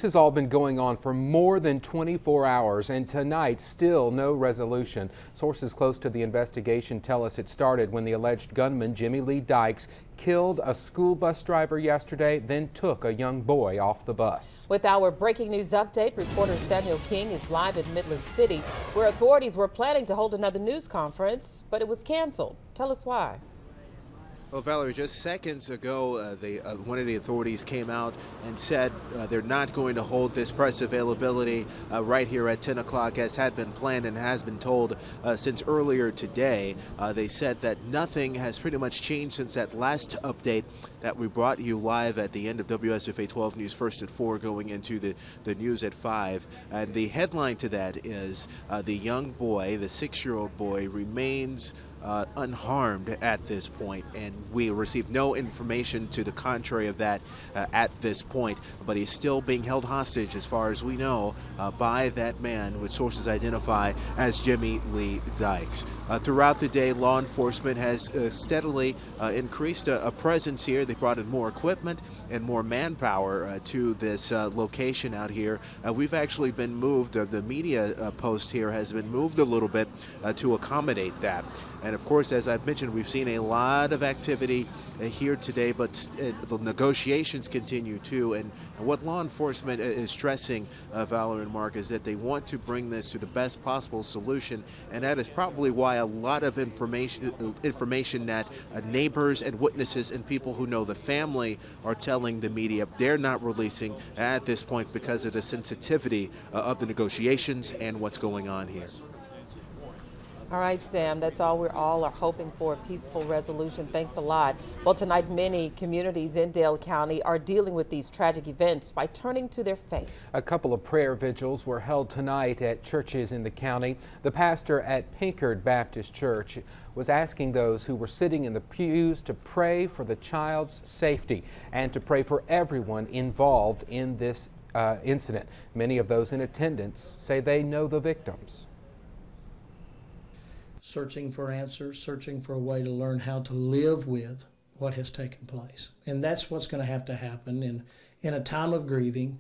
This has all been going on for more than 24 hours, and tonight still no resolution. Sources close to the investigation tell us it started when the alleged gunman Jimmy Lee Dykes killed a school bus driver yesterday, then took a young boy off the bus. With our breaking news update, reporter Samuel King is live in Midland City, where authorities were planning to hold another news conference, but it was canceled. Tell us why. Well, Valerie, just seconds ago, one of the authorities came out and said they're not going to hold this press availability right here at 10 o'clock as had been planned and has been told since earlier today. They said that nothing has pretty much changed since that last update that we brought you live at the end of WSFA 12 News, first at 4, going into the news at 5. And the headline to that is the young boy, the 6-year-old boy, remains unharmed at this point, and we received no information to the contrary of that at this point, but he's still being held hostage as far as we know by that man, which sources identify as Jimmy Lee Dykes. Throughout the day, law enforcement has steadily increased a presence here. They brought in more equipment and more manpower to this location out here. We've actually been moved, the media post here has been moved a little bit to accommodate that. And of course, as I've mentioned, we've seen a lot of activity here today, but the negotiations continue too. And what law enforcement is stressing, Valerie and Mark, is that they want to bring this to the best possible solution. And that is probably why a lot of information that neighbors and witnesses and people who know the family are telling the media they're not releasing at this point because of the sensitivity of the negotiations and what's going on here. All right, Sam, that's all. We're all are hoping for a peaceful resolution. Thanks a lot. Well, tonight, many communities in Dale County are dealing with these tragic events by turning to their faith. A couple of prayer vigils were held tonight at churches in the county. The pastor at Pinkard Baptist Church was asking those who were sitting in the pews to pray for the child's safety and to pray for everyone involved in this incident. Many of those in attendance say they know the victims. Searching for answers, searching for a way to learn how to live with what has taken place. And that's what's going to happen in a time of grieving.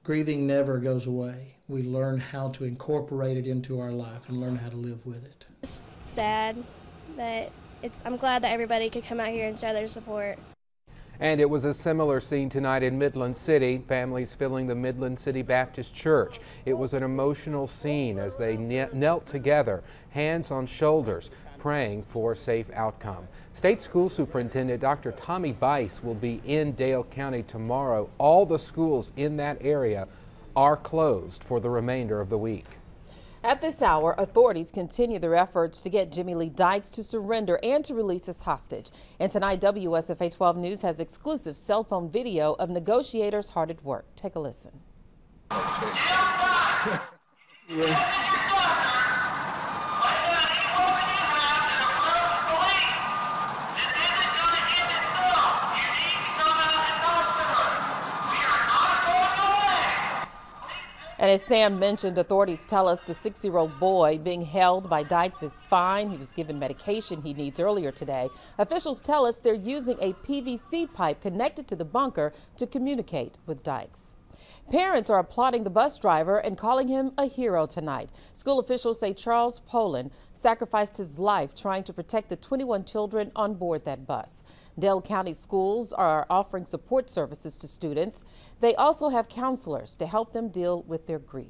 Grieving never goes away. We learn how to incorporate it into our life and learn how to live with it. It's sad, but I'm glad that everybody could come out here and show their support. And it was a similar scene tonight in Midland City, families filling the Midland City Baptist Church. It was an emotional scene as they knelt together, hands on shoulders, praying for a safe outcome. State School Superintendent Dr. Tommy Bice will be in Dale County tomorrow. All the schools in that area are closed for the remainder of the week. At this hour, authorities continue their efforts to get Jimmy Lee Dykes to surrender and to release his hostage. And tonight, WSFA 12 News has exclusive cell phone video of negotiators hard at work. Take a listen. And as Sam mentioned, authorities tell us the 6-year-old boy being held by Dykes is fine. He was given medication he needs earlier today. Officials tell us they're using a PVC pipe connected to the bunker to communicate with Dykes. Parents are applauding the bus driver and calling him a hero tonight. School officials say Charles Poland sacrificed his life trying to protect the 21 children on board that bus. Dale County schools are offering support services to students. They also have counselors to help them deal with their grief.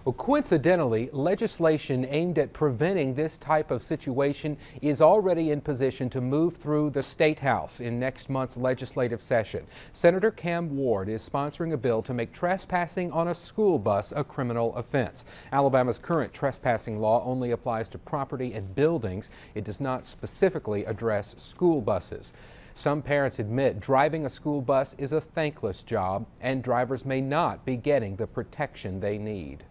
Well, coincidentally, legislation aimed at preventing this type of situation is already in position to move through the State House in next month's legislative session. Senator Cam Ward is sponsoring a bill to make trespassing on a school bus a criminal offense. Alabama's current trespassing law only applies to property and buildings. It does not specifically address school buses. Some parents admit driving a school bus is a thankless job, and drivers may not be getting the protection they need.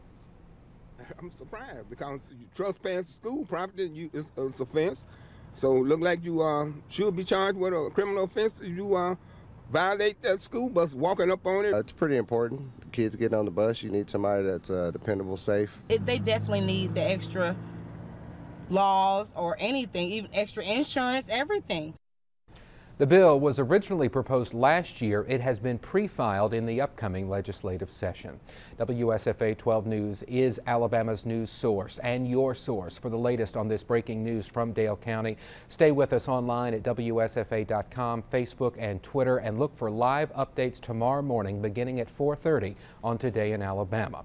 I'm surprised because you trespass school property, it's an offense. So it looks like you should be charged with a criminal offense if you violate that school bus walking up on it. It's pretty important. Kids getting on the bus, you need somebody that's dependable, safe. They definitely need the extra laws or anything, even extra insurance, everything. The bill was originally proposed last year. It has been pre-filed in the upcoming legislative session. WSFA 12 News is Alabama's news source and your source for the latest on this breaking news from Dale County. Stay with us online at WSFA.com, Facebook, and Twitter, and look for live updates tomorrow morning beginning at 4:30 on Today in Alabama.